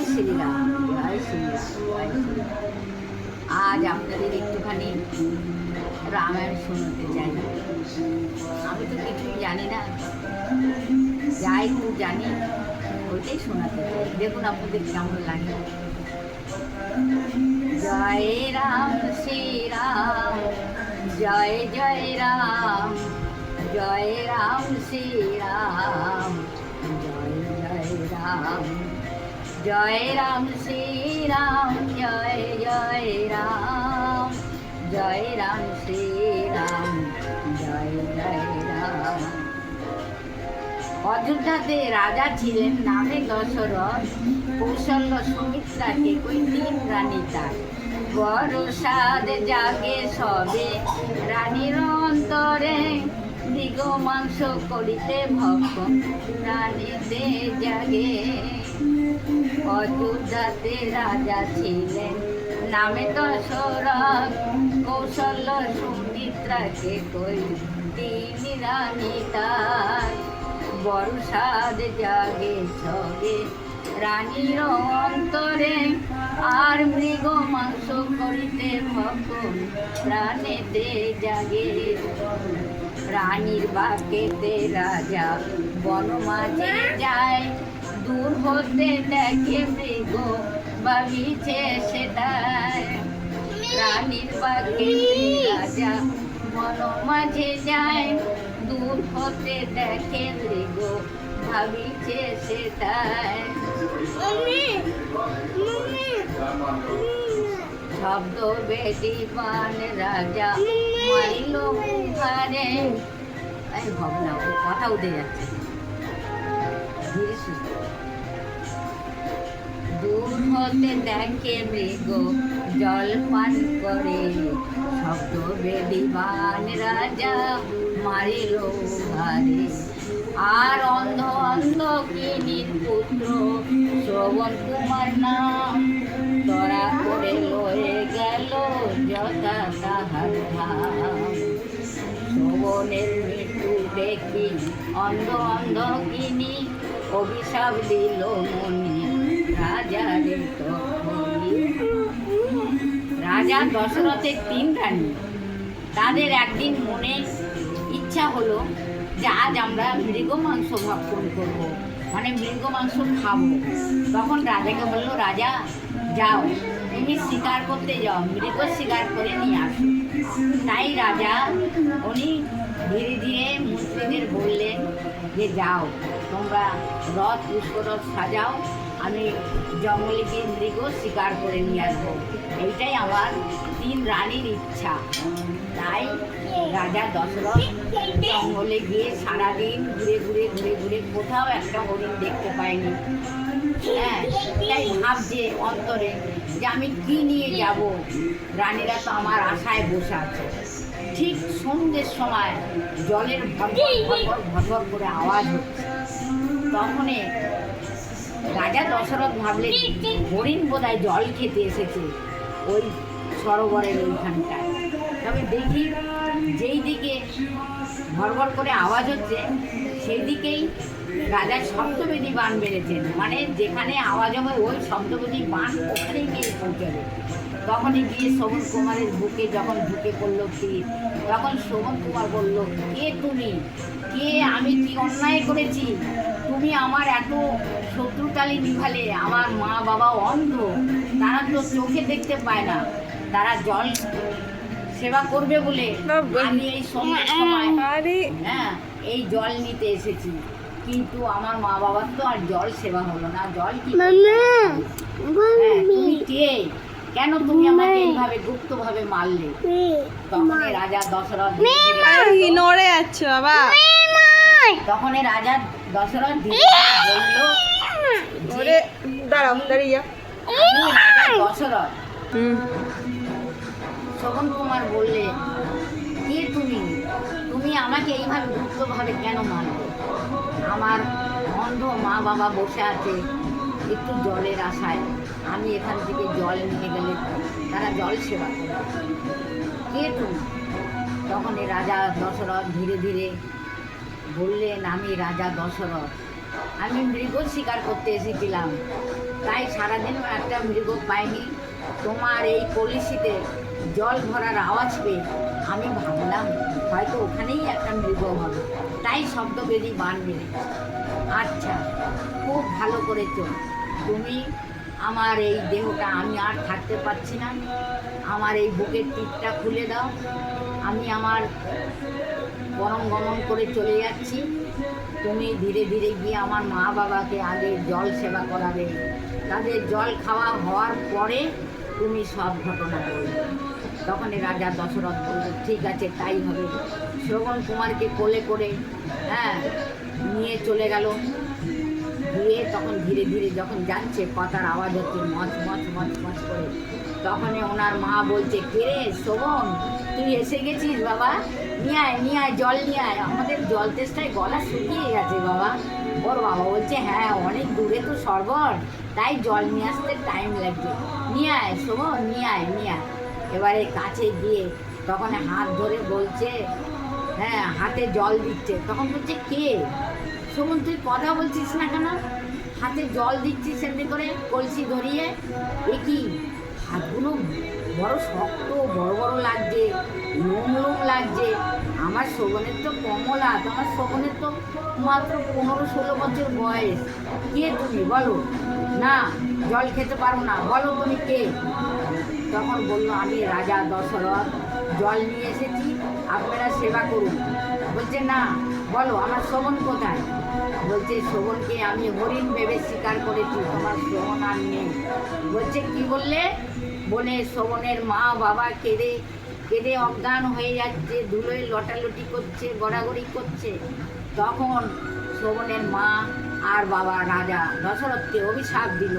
জয় শ্রীরাম, জয় শ্রীরাম, জয় শ্রীরাম। আজ আপনাদের একটুখানি রামায়ণ শোনাতে চাই। আমি তো কিছুই জানি না, যাই একটু জানি ওইটাই শোনাতে চাই। দেখুন আপনাদের কেমন লাগে। জয় রাম শ্রীরাম, জয় জয় রাম, জয় রাম শ্রীরাম, জয় জয় রাম, জয় রাম শ্রীরাম, জয় জয় রাম, জয় রাম শ্রীরাম, জয় জয় রাম। অযোধ্যাতে রাজা ছিলেন, নামে দশরথ। কৌশল্য সুমিত্রাকে কই তিন রানী তার। বড় সাদ জাগে সবে রানীর অন্তরে, মৃগ মাংস করিতে ভক্ষণ রানীতে জাগে। অযোধ্যাতে রাজা ছিলেন, নামে দশরথ। কৌশল্য সুমিত্রাকে কই তিন রানী তার। বড় সাদ জাগে সবে রানীর অন্তরে, আর মৃগ মাংস করিতে ভক্ষণ প্রাণেতে জাগে। রানীর বাকেতে রাজা বন মাঝে যায়, দূর হতে দেখে মৃগ ভাবিছে সেটাই। রানীর বাকেতে রাজা বন মাঝে যায়, দূর হতে দেখে মৃগ ভাবিছে সেটাই। শব্দ বেদি বান রাজা মারিল মুখারে। হবে না, কথা উঠে যাচ্ছে। ধীরে সুস্থে। দূর হতে দেখে মৃগ জল পান করে, শব্দ বেদি বান রাজা মারিল মুখারে। আর অন্ধ অন্ধ কিনির পুত্র শ্রবণ কুমার নাম, তরা করে লয়ে গেল যথা তাহার ধাম। শ্রবণের মৃত্যু দেখি অন্ধ অন্ধ কিনি, অভিশাপ দিল মনি রাজারে তখনি। রাজা দশরথের তিন রানী, তাদের একদিন মনে ইচ্ছা হলো যে আজ আমরা মৃগ মাংস ভক্ষণ করবো, মানে মৃগ মাংস খাবো। তখন রাজাকে বললো, রাজা যাও তুমি শিকার করতে যাও, মৃগ শিকার করে নিয়ে আসো। তাই রাজা উনি ধীরে ধীরে মন্ত্রীদের বললেন যে যাও তোমরা রথ পুষ্পরথ সাজাও, আমি জঙ্গলে গিয়ে মৃগ শিকার করে নিয়ে আসবো। এইটাই আমার তিন রানীর ইচ্ছা। তাই রাজা দশরথ জঙ্গলে গিয়ে সারাদিন ঘুরে ঘুরে ঘুরে ঘুরে কোথাও একটা হরিণ দেখতে পায়নি। হ্যাঁ, তাই ভাবছে অন্তরে যে আমি কি নিয়ে যাব, রানীরা তো আমার আশায় বসে আছে। ঠিক সন্ধ্যের সময় জলের ভরভর ভরভর ভরভর করে আওয়াজ হচ্ছে। তখনই রাজা দশরথ ভাবলেন হরিণ বোধহয় জল খেতে এসেছে ওই সরোবরের ওইখানটায়। তবে দেখি যেই দিকে ভরভর করে আওয়াজ হচ্ছে সেই দিকেই রাজা শব্দবেদী বান মেরেছেন, মানে যেখানে আওয়াজ হবে ওই শব্দবেদী বান ওখানেই গিয়ে পৌঁছাবে। তখনই গিয়ে শ্রবণ কুমারের বুকে যখন ঢুকে পড়লো তীর, তখন শ্রবণ কুমার বলল, কে তুমি? কে? আমি কি অন্যায় করেছি? তুমি আমার এত শত্রুতালি নিভালে? আমার মা বাবা অন্ধ, তারা তো চোখে দেখতে পায় না, তারা জল সেবা করবে বলে আমি এই সময় হ্যাঁ এই জল নিতে এসেছি, কিন্তু আমার মা বাবার তো আর জল সেবা হলো না। জল কি? তুমি কে? কেন তুমি আমাকে এইভাবে গুপ্তভাবে মারলে? তখন রাজা দশরথ নড়ে যাচ্ছে বাবা। তখন রাজা দশরথ বলল, দাঁড়াও দাঁড়িয়ে রাজা দশরথ। শ্রবণ কুমার বললে, কে তুমি? তুমি আমাকে এইভাবে গুপ্তভাবে কেন মারলে? আমার অন্ধ মা বাবা বসে আছে একটু জলের আশায়, আমি এখান থেকে জল নিয়ে গেলে তারা জল সেবা করবে। কে তুমি? তখন রাজা দশরথ ধীরে ধীরে বললেন, আমি রাজা দশরথ। আমি মৃগ শিকার করতে এসেছিলাম, তাই সারাদিন একটা মৃগ পাইনি। তোমার এই কলসিতে জল ভরার আওয়াজ পেয়ে আমি ভাবলাম হয়তো ওখানেই একটা মৃগ হবে, তাই শব্দবেদী বান মেরে। আচ্ছা, খুব ভালো করেছো তুমি। আমার এই দেহটা আমি আর থাকতে পারছি না, আমার এই বুকের টিপটা খুলে দাও। আমি আমার গরম গমন করে চলে যাচ্ছি। তুমি ধীরে ধীরে গিয়ে আমার মা বাবাকে আগে জল সেবা করাবে, তাদের জল খাওয়া হওয়ার পরে তুমি সব ঘটনা বলবে। তখনই রাজা দশরথ বলল, ঠিক আছে তাই হবে। শ্রবণ কুমারকে কোলে করে নিয়ে চলে গেল। গিয়ে তখন ধীরে ধীরে যখন যাচ্ছে পাতার আওয়াজ হচ্ছে মচ মচ মচ মচ করে, তখনই ওনার মা বলছে, কে রে শ্রবণ, তুই এসে গেছিস বাবা, নিয়ে আয় জল নিয়ে আয়, আমাদের জল তেষ্টায় গলা শুকিয়ে গেছে বাবা। ওর বাবা বলছে, হ্যাঁ অনেক দূরে তো সরবর, তাই জল নিয়ে আসতে টাইম লাগছে, নিয়ে আয় শ্রবণ, নিয়ে আয়। এবারে কাছে গিয়ে তখন হাত ধরে বলছে, হাতে জল দিচ্ছে। তখন বলছে, কে শোভন, তুই কথা বলছিস না কেন, হাতে জল দিচ্ছিস এমনি করে কলসি ধরিয়ে? এ কি হাতগুলো বড় শক্ত, বড় বড় লাগছে, লোম লোম লাগছে। আমার শোভনের তো কমলা, তোমার শোভনের তো মাত্র 15-16 বছর বয়স। কে তুমি বলো? না জল খেতে পারো না, বলো তুমি কে? তখন বললো, আমি রাজা দশরথ, জল নিয়ে এসেছি, আপনারা সেবা করুন। বলছে, না বলো আমার শোভন কোথায়? বলছে, শোভনকে আমি হরিণ ভেবে স্বীকার করেছি, তোমার শোভন আর নেই। বলছে, কি বললে? বলে শোভনের মা বাবা কেঁদে কেঁদে অজ্ঞান হয়ে যাচ্ছে, ধুলোয় লটালটি করছে, গড়াগড়ি করছে। তখন শোভনের মা আর বাবা রাজা দশরথকে অভিশাপ দিল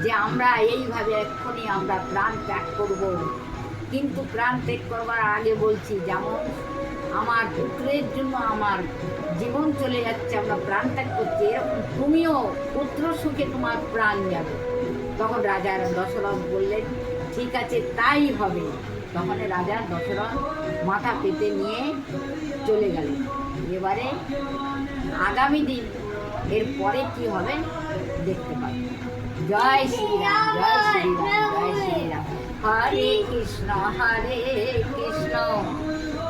যে আমরা এইভাবে এক্ষুনি আমরা প্রাণ ত্যাগ করব। কিন্তু প্রাণ ত্যাগ করবার আগে বলছি, যেমন আমার পুত্রের জন্য আমার জীবন চলে যাচ্ছে, আমরা প্রাণ ত্যাগ করছি, এরকম তুমিও পুত্র সুখে তোমার প্রাণ যাবে। তখন রাজা দশরথ বললেন, ঠিক আছে তাই হবে। তখন রাজা দশরথ মাথা পেতে নিয়ে চলে গেলেন। এবারে আগামী দিন এর পরে কি হবে দেখতে পাবে। জয় শ্রীরাম, জয় শ্রীরাম, জয় শ্রীরাম। হরে কৃষ্ণ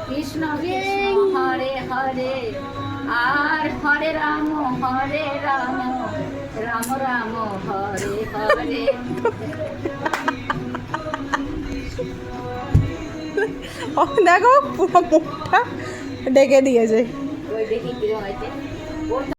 কৃষ্ণ কৃষ্ণ হরে হরে, আর হরে রাম রাম রাম হরে হরে। দেখো পুরো মুখটা ডেকে দিয়েছে। ওই দেখি কিরকম হয়েছে।